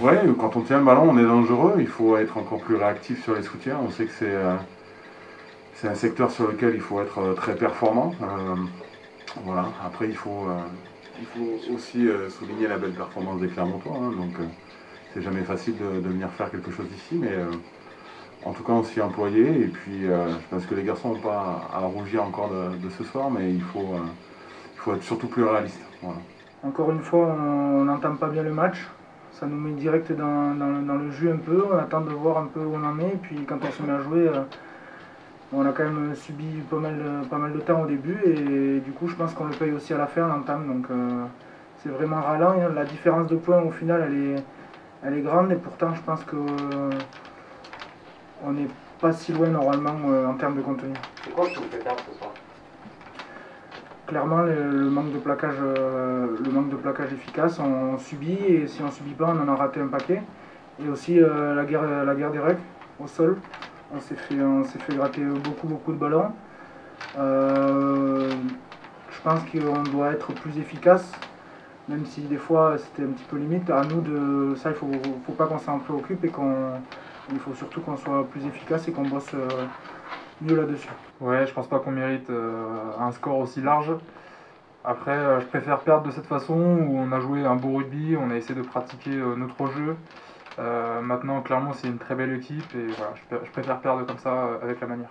Ouais, quand on tient le ballon, on est dangereux, il faut être encore plus réactif sur les soutiens. On sait que c'est un secteur sur lequel il faut être très performant. Voilà. Après, il faut aussi souligner la belle performance des Clermontois. Hein, donc, c'est jamais facile de venir faire quelque chose ici, mais en tout cas, on s'y est employé. Et puis, je pense que les garçons n'ont pas à rougir encore de ce soir, mais il faut être surtout plus réaliste. Voilà. Encore une fois, on n'entame pas bien le match. Ça nous met direct dans le jeu un peu. On attend de voir un peu où on en est. Et puis quand on se met à jouer, on a quand même subi pas mal de temps au début. Et du coup, je pense qu'on le paye aussi à la fin, l'entame. Donc c'est vraiment ralent. La différence de points, au final, elle est grande. Et pourtant, je pense qu'on n'est pas si loin normalement en termes de contenu. C'est quoi qui vous fait perdre ce soir? Clairement, le manque de plaquage efficace, on subit et si on subit pas, on en a raté un paquet. Et aussi la guerre des rucks au sol, on s'est fait gratter beaucoup de ballons. Je pense qu'on doit être plus efficace, même si des fois c'était un petit peu limite. À nous de ça, il faut pas qu'on s'en préoccupe et il faut surtout qu'on soit plus efficace et qu'on bosse mieux là-dessus. Ouais, je pense pas qu'on mérite un score aussi large. Après, je préfère perdre de cette façon où on a joué un beau rugby, on a essayé de pratiquer notre jeu. Maintenant, clairement, c'est une très belle équipe et voilà, je préfère perdre comme ça avec la manière.